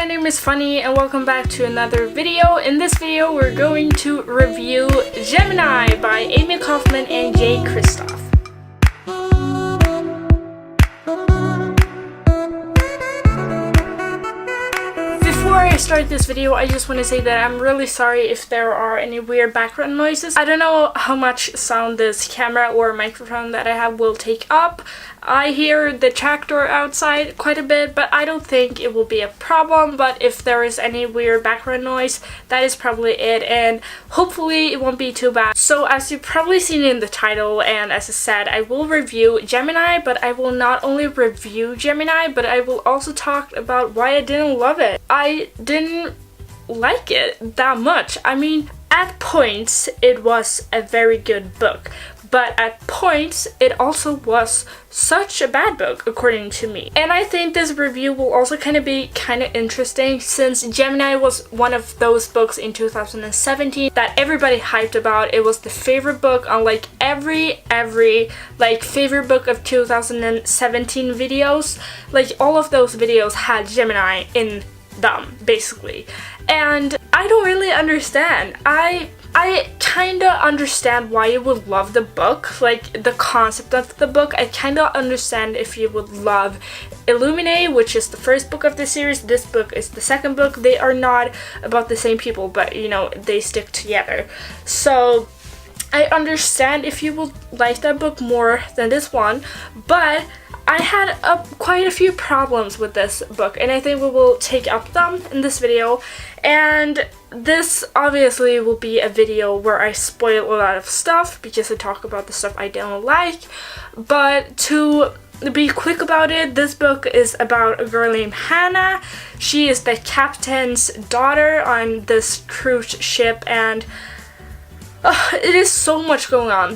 name is Funny and welcome back to another video. In this video, we're going to review Gemini by Amy Kaufman and Jay Kristoff. Before I start this video, I just want to say that I'm really sorry if there are any weird background noises. I don't know how much sound this camera or microphone that I have will take up. I hear the tractor outside quite a bit, but I don't think it will be a problem. But if there is any weird background noise, that is probably it, and hopefully it won't be too bad. So as you've probably seen in the title, and as I said, I will review Gemini, but I will not only review Gemini, but I will also talk about why I didn't love it. I didn't like it that much. I mean, at points it was a very good book, but at points it also was such a bad book according to me. And I think this review will also be kind of interesting, since Gemini was one of those books in 2017 that everybody hyped about. It was the favorite book on like every favorite book of 2017 videos. Like all of those videos had Gemini in them basically, and I don't really understand. I kinda understand why you would love the book, like the concept of the book. I kinda understand if you would love Illuminate, which is the first book of the series. This book is the second book. They are not about the same people, but you know, they stick together. So I understand if you would like that book more than this one, but I had quite a few problems with this book, and I think we will take up them in this video. And this obviously will be a video where I spoil a lot of stuff because I talk about the stuff I don't like. But to be quick about it, this book is about a girl named Hannah. She is the captain's daughter on this cruise ship, and it is so much going on.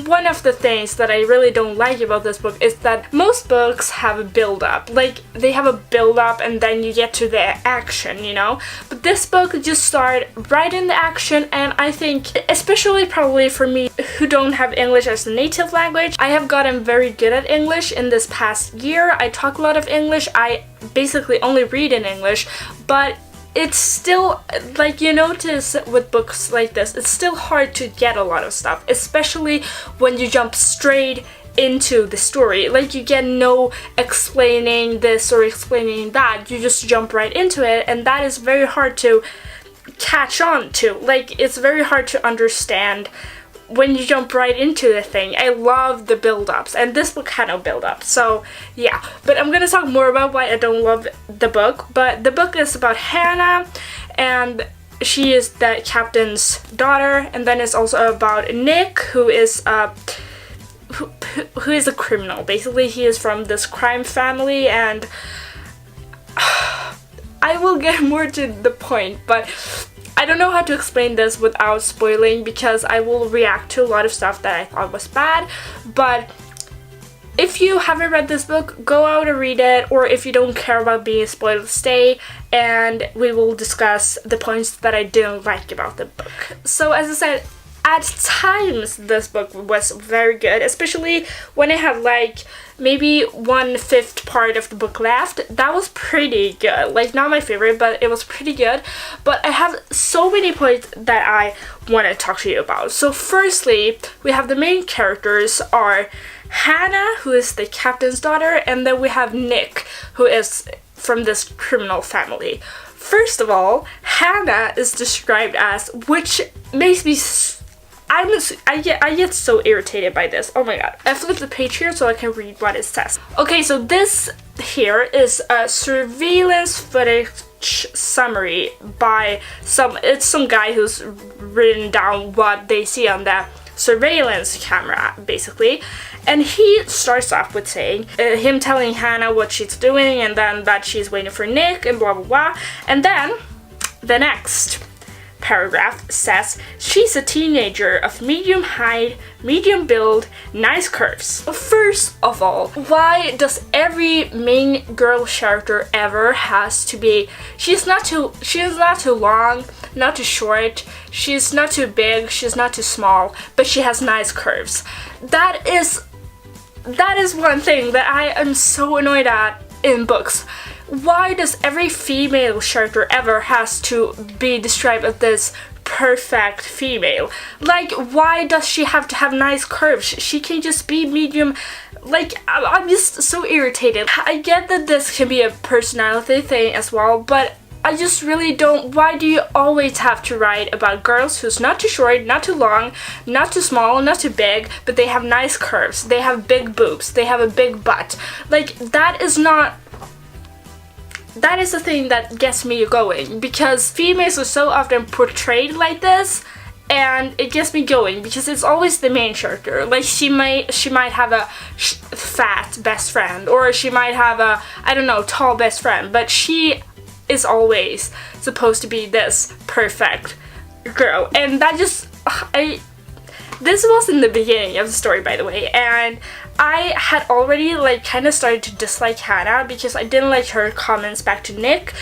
One of the things that I really don't like about this book is that most books have a build-up. Like, they have a build-up and then you get to the action, you know? But this book just started right in the action, and I think, especially probably for me who don't have English as a native language, I have gotten very good at English in this past year. I talk a lot of English. I basically only read in English, but it's still, like, you notice with books like this, it's still hard to get a lot of stuff, especially when you jump straight into the story. Like, you get no explaining this or explaining that, you just jump right into it, and that is very hard to catch on to. Like, it's very hard to understand when you jump right into the thing. I love the build-ups, and this book had no build-up, so yeah. But I'm gonna talk more about why I don't love the book. But the book is about Hannah, and she is the captain's daughter, and then it's also about Nick, who is who is a criminal. Basically, he is from this crime family, and I will get more to the point, but I don't know how to explain this without spoiling, because I will react to a lot of stuff that I thought was bad. But if you haven't read this book, go out and read it, or if you don't care about being spoiled, stay, and we will discuss the points that I didn't like about the book. So as I said, at times this book was very good, especially when it had like maybe 1/5 part of the book left. That was pretty good. Like, not my favorite, but it was pretty good. But I have so many points that I want to talk to you about. So firstly, we have the main characters are Hannah, who is the captain's daughter, and then we have Nick, who is from this criminal family. First of all, Hannah is described as, which makes me I get so irritated by this. Oh my god. I flipped the page here so I can read what it says. Okay, so this here is a surveillance footage summary by some guy who's written down what they see on the surveillance camera, basically. And he starts off with saying, him telling Hannah what she's doing, and then that she's waiting for Nick, and blah blah blah. And then the next paragraph says she's a teenager of medium height, medium build, nice curves. First of all, why does every main girl character ever has to be, she's not too long, not too short, she's not too big, she's not too small, but she has nice curves? That is one thing that I am so annoyed at in books. why does every female character ever has to be described as this perfect female? Like, why does she have to have nice curves? She can just be medium. Like, I'm just so irritated. I get that this can be a personality thing as well, but I just really don't. Why do you always have to write about girls who's not too short, not too long, not too small, not too big, but they have nice curves, they have big boobs, they have a big butt? Like, that is the thing that gets me going, because females are so often portrayed like this, and it gets me going because it's always the main character. Like, she might have a fat best friend, or she might have a, I don't know, tall best friend, but she is always supposed to be this perfect girl. And that just, this was in the beginning of the story, by the way, and I had already like kind of started to dislike Hannah because I didn't like her comments back to Nick.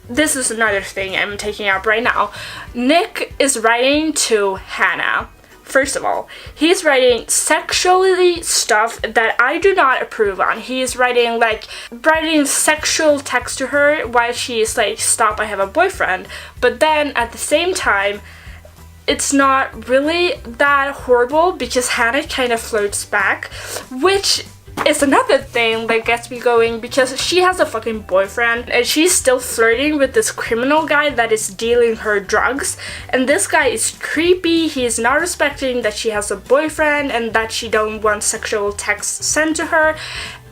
This is another thing I'm taking up right now. Nick is writing to Hannah. First of all, he's writing sexually stuff that I do not approve on. He's writing sexual text to her while she's like, stop, I have a boyfriend. But then at the same time, it's not really that horrible because Hannah kind of flirts back, which is another thing that gets me going, because she has a fucking boyfriend and she's still flirting with this criminal guy that is dealing her drugs, and this guy is creepy. He's not respecting that she has a boyfriend and that she don't want sexual texts sent to her,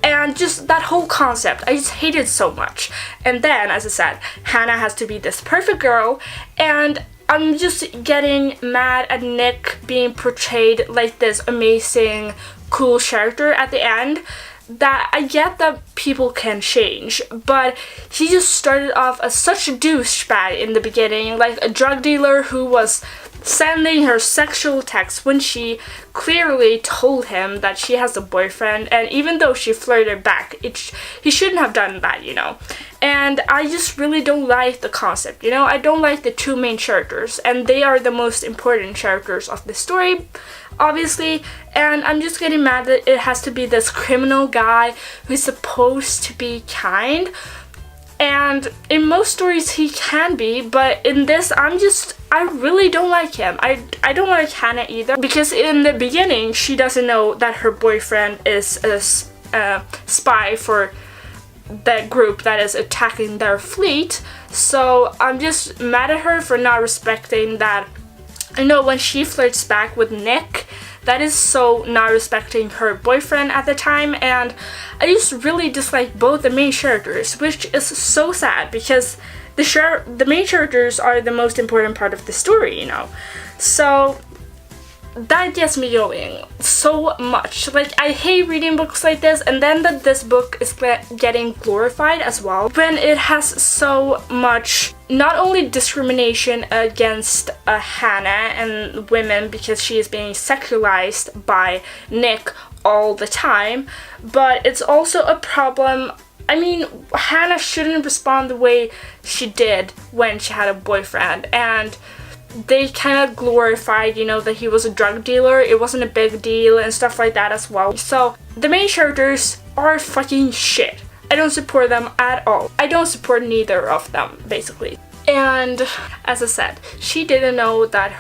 and just that whole concept, I just hate it so much. And then, as I said, Hannah has to be this perfect girl, and I'm just getting mad at Nick being portrayed like this amazing, cool character at the end. That I get that people can change, but he just started off as such a douchebag in the beginning, like a drug dealer who was sending her sexual texts when she clearly told him that she has a boyfriend, and even though she flirted back, he shouldn't have done that, you know. And I just really don't like the concept, you know. I don't like the two main characters, and they are the most important characters of the story, obviously, and I'm just getting mad that it has to be this criminal guy who's supposed to be kind. And in most stories he can be, but in this I really don't like him. I don't like Hannah either, because in the beginning she doesn't know that her boyfriend is a spy for that group that is attacking their fleet. So I'm just mad at her for not respecting that. I know when she flirts back with Nick, that is so not respecting her boyfriend at the time, and I just really dislike both the main characters, which is so sad because the main characters are the most important part of the story, you know. So that gets me going so much. Like, I hate reading books like this, and then that this book is getting glorified as well, when it has so much not only discrimination against Hannah and women because she is being sexualized by Nick all the time, but it's also a problem. I mean, Hannah shouldn't respond the way she did when she had a boyfriend, and they kind of glorified, you know, that he was a drug dealer. It wasn't a big deal and stuff like that as well. So the main characters are fucking shit. I don't support them at all. I don't support neither of them, basically. And as I said, she didn't know that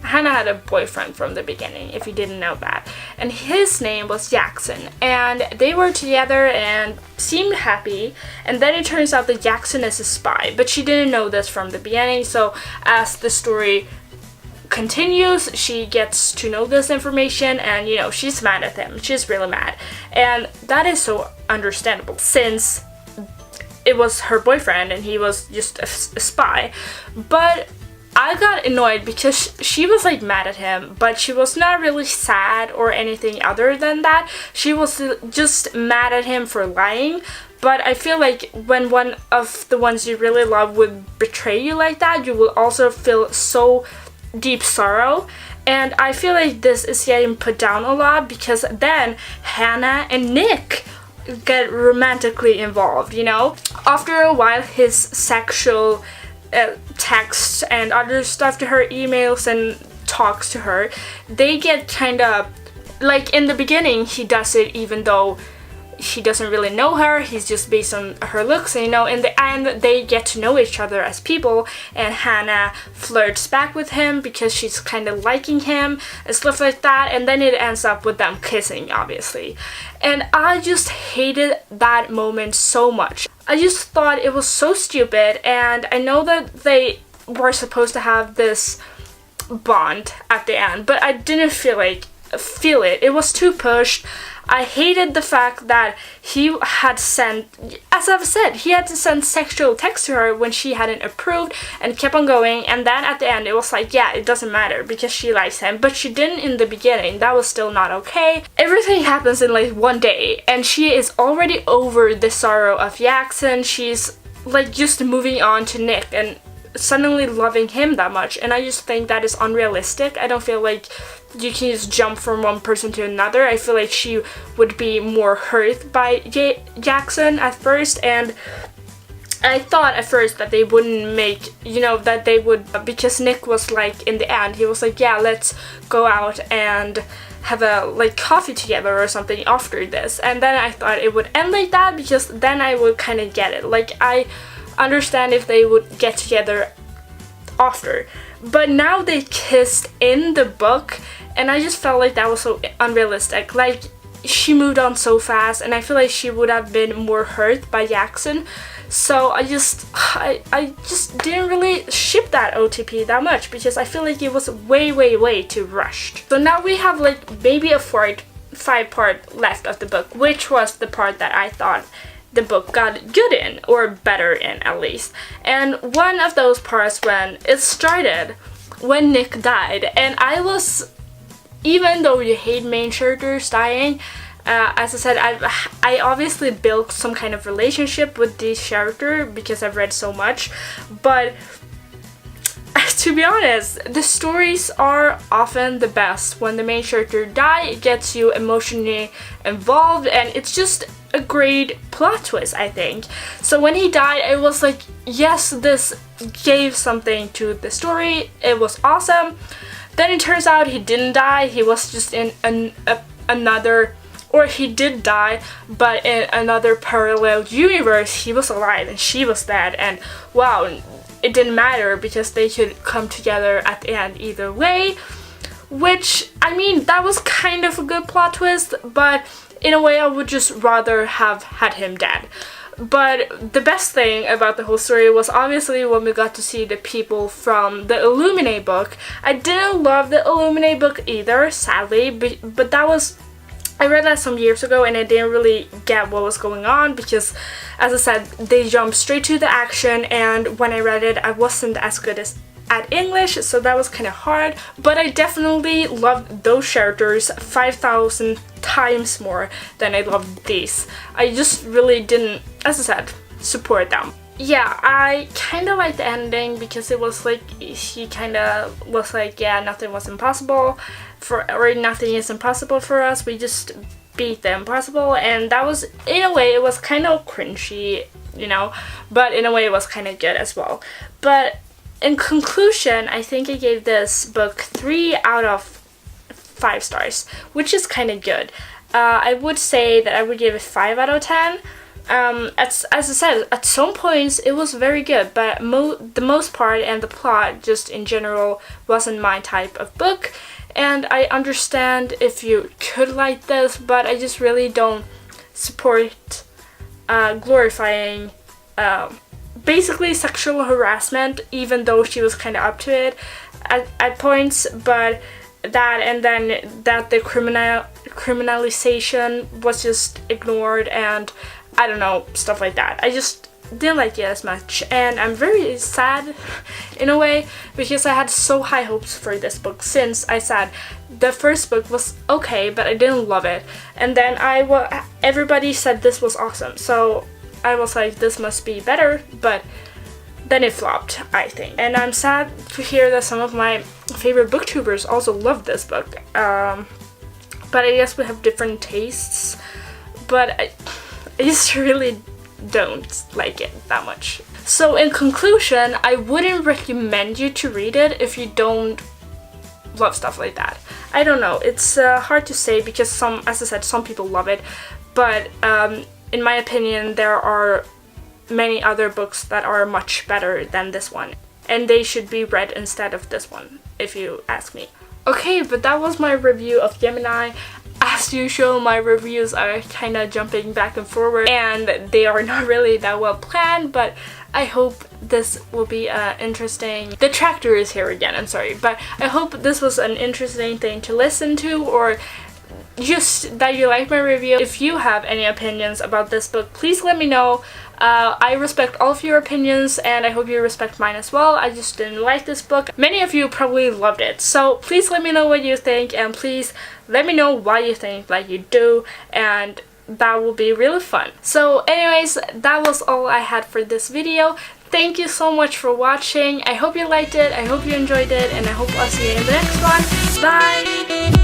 Hannah had a boyfriend from the beginning, if you didn't know that. And his name was Jackson. And they were together and seemed happy. And then it turns out that Jackson is a spy. But she didn't know this from the beginning. So as the story continues, she gets to know this information. And, you know, she's mad at him. She's really mad. And that is so understandable, since it was her boyfriend and he was just a spy. But I got annoyed because she was like mad at him, but she was not really sad or anything other than that. She was just mad at him for lying. But I feel like when one of the ones you really love would betray you like that, you will also feel so deep sorrow. And I feel like this is getting put down a lot, because then Hannah and Nick get romantically involved, you know. After a while, his sexual texts and other stuff to her, emails and talks to her, they get kind of like, in the beginning he does it even though he doesn't really know her, he's just based on her looks, and in the end they get to know each other as people, and Hannah flirts back with him because she's kind of liking him and stuff like that, and then it ends up with them kissing, obviously. And I just hated that moment so much. I just thought it was so stupid, and I know that they were supposed to have this bond at the end, but I didn't feel it. It was too pushed. I hated the fact that he had sent, as I've said, he had to send sexual texts to her when she hadn't approved and kept on going, and then at the end it was like, yeah, it doesn't matter because she likes him, but she didn't in the beginning. That was still not okay. Everything happens in like one day, and she is already over the sorrow of Jackson. She's like just moving on to Nick and suddenly loving him that much, and I just think that is unrealistic. I don't feel like you can just jump from one person to another. I feel like she would be more hurt by Jackson at first, and I thought at first that they wouldn't make, that they would, because Nick was like, in the end, he was like, yeah, let's go out and have a like coffee together or something after this, and then I thought it would end like that, because then I would kind of get it. Like, I understand if they would get together after, but now they kissed in the book, and I just felt like that was so unrealistic. Like, she moved on so fast, and I feel like she would have been more hurt by Jackson. So I just didn't really ship that OTP that much, because I feel like it was way too rushed. So now we have like maybe a 5 part left of the book, which was the part that I thought the book got good in, or better in at least. And one of those parts when it started, when Nick died, and I was, even though you hate main characters dying, as I said, I obviously built some kind of relationship with this character because I've read so much, but to be honest, the stories are often the best when the main character dies. It gets you emotionally involved, and it's just a great plot twist, I think. So when he died, it was like, yes, this gave something to the story. It was awesome. Then it turns out he didn't die. He was just in another, or he did die, but in another parallel universe, he was alive and she was dead. And wow, it didn't matter because they could come together at the end either way. Which, I mean, that was kind of a good plot twist, but in a way I would just rather have had him dead. But the best thing about the whole story was obviously when we got to see the people from the Illuminate book. I didn't love the Illuminate book either, sadly, but that was, I read that some years ago and I didn't really get what was going on because, as I said, they jumped straight to the action, and when I read it I wasn't as good at English, so that was kind of hard, but I definitely loved those characters 5,000 times more than I loved these. I just really didn't, as I said, support them. Yeah, I kind of liked the ending because it was like, he kind of was like, yeah, nothing was impossible or nothing is impossible for us, we just beat the impossible, and that was, in a way, it was kind of cringy, but in a way it was kind of good as well. But in conclusion, I think I gave this book 3 out of 5 stars, which is kind of good. I would say that I would give it 5 out of 10. As I said, at some points it was very good, but the most part and the plot just in general wasn't my type of book. And I understand if you could like this, but I just really don't support glorifying basically sexual harassment, even though she was kind of up to it at points, but that, and then that the criminalization was just ignored, and I don't know, stuff like that. I just didn't like it as much, and I'm very sad in a way because I had so high hopes for this book, since I said the first book was okay but I didn't love it, and then everybody said this was awesome, so I was like, this must be better, but then it flopped, I think. And I'm sad to hear that some of my favorite booktubers also love this book. But I guess we have different tastes. But I just really don't like it that much. So in conclusion, I wouldn't recommend you to read it if you don't love stuff like that. I don't know, it's hard to say because as I said, some people love it. but in my opinion there are many other books that are much better than this one, and they should be read instead of this one, if you ask me. Okay, but that was my review of Gemini. As usual, my reviews are kind of jumping back and forward, and they are not really that well planned, but I hope this will be interesting. The tractor is here again, I'm sorry, but I hope this was an interesting thing to listen to, or just that you like my review. If you have any opinions about this book, please let me know. I respect all of your opinions, and I hope you respect mine as well. I just didn't like this book. Many of you probably loved it, so please let me know what you think, and please let me know why you think like you do, and that will be really fun. So anyways, that was all I had for this video. Thank you so much for watching. I hope you liked it, I hope you enjoyed it, and I hope I'll see you in the next one. Bye!